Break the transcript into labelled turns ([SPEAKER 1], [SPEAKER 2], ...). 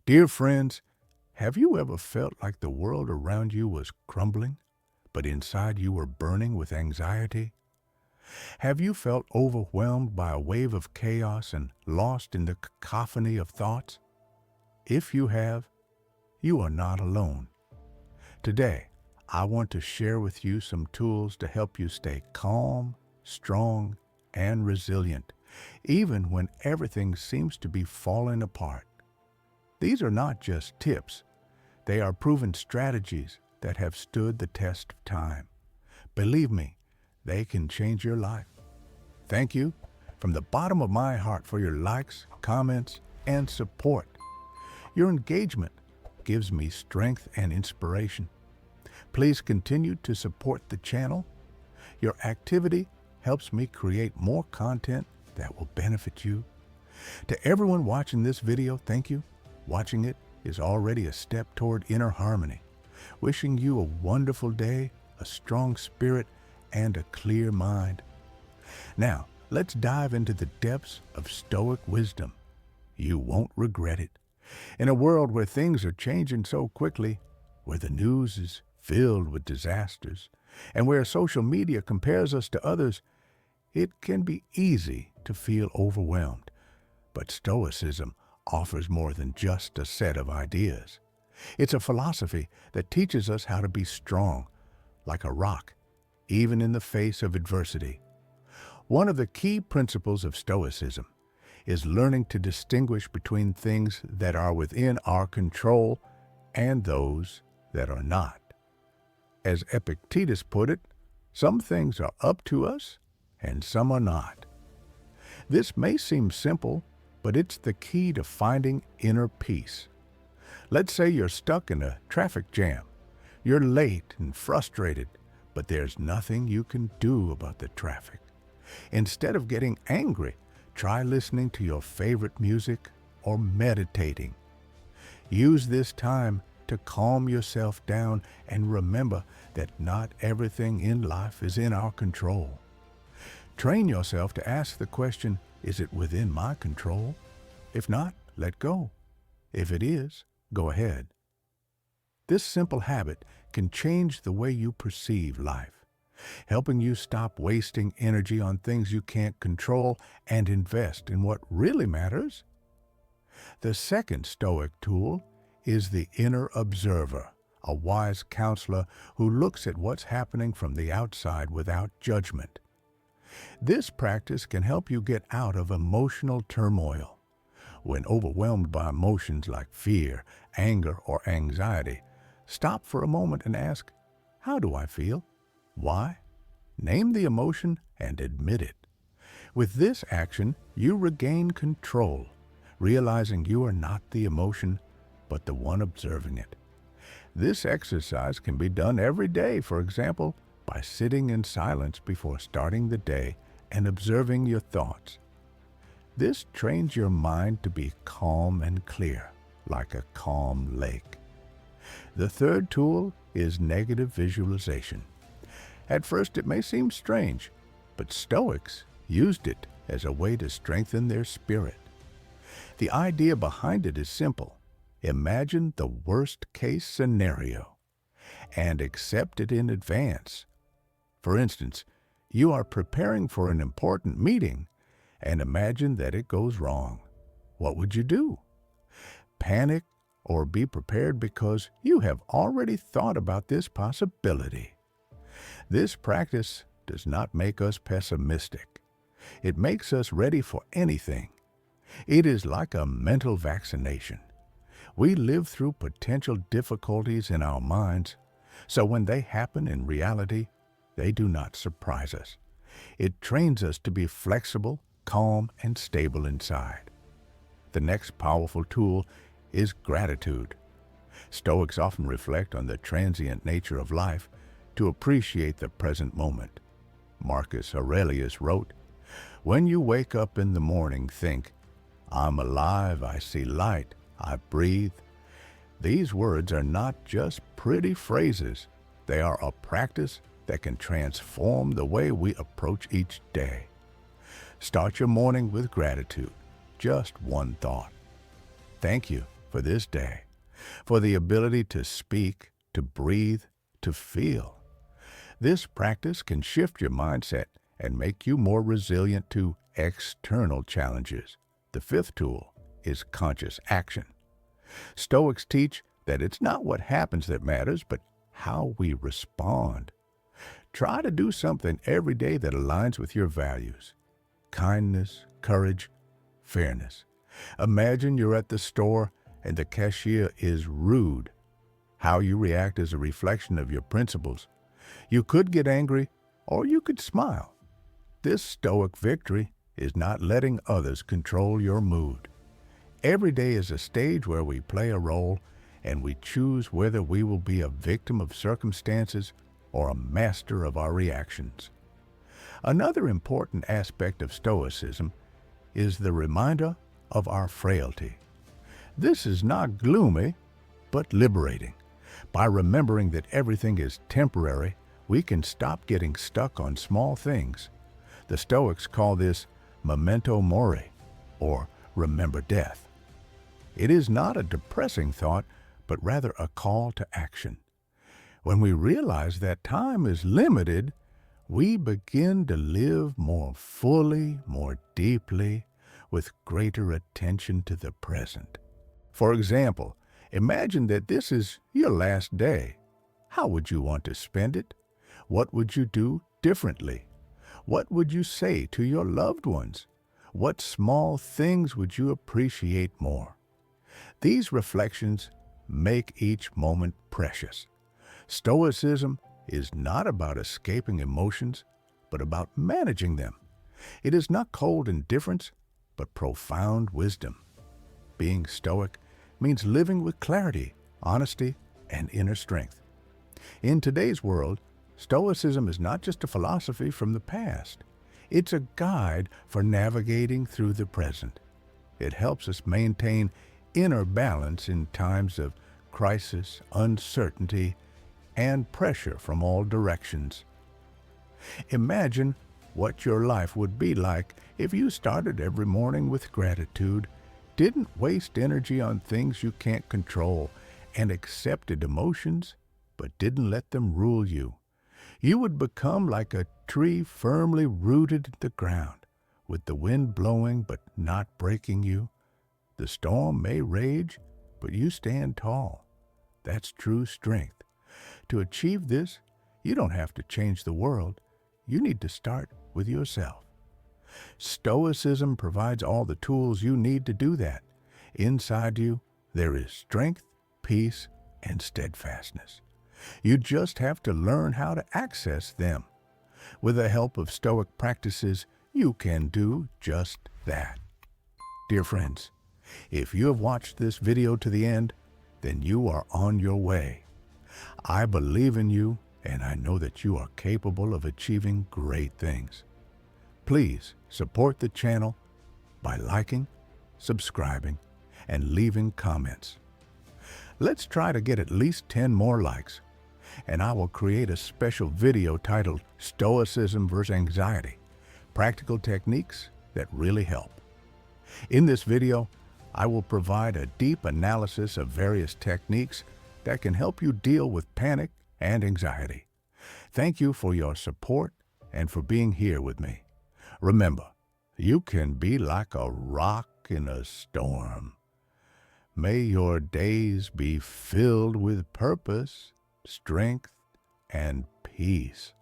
[SPEAKER 1] Dear friends, have you ever felt like the world around you was crumbling, but inside you were burning with anxiety? Have you felt overwhelmed by a wave of chaos and lost in the cacophony of thoughts? If you have, you are not alone. Today, I want to share with you some tools to help you stay calm, strong, and resilient, even when everything seems to be falling apart. These are not just tips. They are proven strategies that have stood the test of time. Believe me, they can change your life. Thank you from the bottom of my heart for your likes, comments, and support. Your engagement gives me strength and inspiration. Please continue to support the channel. Your activity helps me create more content that will benefit you. To everyone watching this video, thank you. Watching it is already a step toward inner harmony. Wishing you a wonderful day, a strong spirit, and a clear mind. Now, let's dive into the depths of Stoic wisdom. You won't regret it. In a world where things are changing so quickly, where the news is filled with disasters, and where social media compares us to others, it can be easy to feel overwhelmed. But Stoicism offers more than just a set of ideas. It's a philosophy that teaches us how to be strong, like a rock, even in the face of adversity. One of the key principles of Stoicism is learning to distinguish between things that are within our control and those that are not. As Epictetus put it, some things are up to us and some are not. This may seem simple, but it's the key to finding inner peace. Let's say you're stuck in a traffic jam. You're late and frustrated, but there's nothing you can do about the traffic. Instead of getting angry, try listening to your favorite music or meditating. Use this time to calm yourself down and remember that not everything in life is in our control. Train yourself to ask the question, is it within my control? If not, let go. If it is, go ahead. This simple habit can change the way you perceive life, helping you stop wasting energy on things you can't control and invest in what really matters. The second Stoic tool is the inner observer, a wise counselor who looks at what's happening from the outside without judgment. This practice can help you get out of emotional turmoil. When overwhelmed by emotions like fear, anger, or anxiety, stop for a moment and ask, how do I feel? Why? Name the emotion and admit it. With this action, you regain control, realizing you are not the emotion, but the one observing it. This exercise can be done every day, for example, by sitting in silence before starting the day and observing your thoughts. This trains your mind to be calm and clear, like a calm lake. The third tool is negative visualization. At first it may seem strange, but Stoics used it as a way to strengthen their spirit. The idea behind it is simple. Imagine the worst-case scenario and accept it in advance. For instance, you are preparing for an important meeting and imagine that it goes wrong. What would you do? Panic or be prepared because you have already thought about this possibility. This practice does not make us pessimistic. It makes us ready for anything. It is like a mental vaccination. We live through potential difficulties in our minds, so when they happen in reality, they do not surprise us. It trains us to be flexible, calm, and stable inside. The next powerful tool is gratitude. Stoics often reflect on the transient nature of life to appreciate the present moment. Marcus Aurelius wrote, "When you wake up in the morning, think, 'I'm alive, I see light, I breathe.'" These words are not just pretty phrases. They are a practice that can transform the way we approach each day. Start your morning with gratitude. Just one thought. Thank you for this day, for the ability to speak, to breathe, to feel. This practice can shift your mindset and make you more resilient to external challenges. The fifth tool is conscious action. Stoics teach that it's not what happens that matters, but how we respond. Try to do something every day that aligns with your values. Kindness, courage, fairness. Imagine you're at the store and the cashier is rude. How you react is a reflection of your principles. You could get angry or you could smile. This Stoic victory is not letting others control your mood. Every day is a stage where we play a role and we choose whether we will be a victim of circumstances or a master of our reactions. Another important aspect of Stoicism is the reminder of our frailty. This is not gloomy, but liberating. By remembering that everything is temporary, we can stop getting stuck on small things. The Stoics call this memento mori, or remember death. It is not a depressing thought, but rather a call to action. When we realize that time is limited, we begin to live more fully, more deeply, with greater attention to the present. For example, imagine that this is your last day. How would you want to spend it? What would you do differently? What would you say to your loved ones? What small things would you appreciate more? These reflections make each moment precious. Stoicism is not about escaping emotions, but about managing them. It is not cold indifference, but profound wisdom. Being Stoic means living with clarity, honesty, and inner strength. In today's world, Stoicism is not just a philosophy from the past. It's a guide for navigating through the present. It helps us maintain inner balance in times of crisis, uncertainty, and pressure from all directions. Imagine what your life would be like if you started every morning with gratitude, didn't waste energy on things you can't control, and accepted emotions, but didn't let them rule you. You would become like a tree firmly rooted in the ground, with the wind blowing but not breaking you. The storm may rage, but you stand tall. That's true strength. To achieve this, you don't have to change the world. You need to start with yourself. Stoicism provides all the tools you need to do that. Inside you, there is strength, peace, and steadfastness. You just have to learn how to access them. With the help of Stoic practices, you can do just that. Dear friends, if you have watched this video to the end, then you are on your way. I believe in you, and I know that you are capable of achieving great things. Please support the channel by liking, subscribing, and leaving comments. Let's try to get at least 10 more likes, and I will create a special video titled Stoicism vs. Anxiety, Practical Techniques that Really Help. In this video, I will provide a deep analysis of various techniques that can help you deal with panic and anxiety. Thank you for your support and for being here with me. Remember, you can be like a rock in a storm. May your days be filled with purpose, strength, and peace.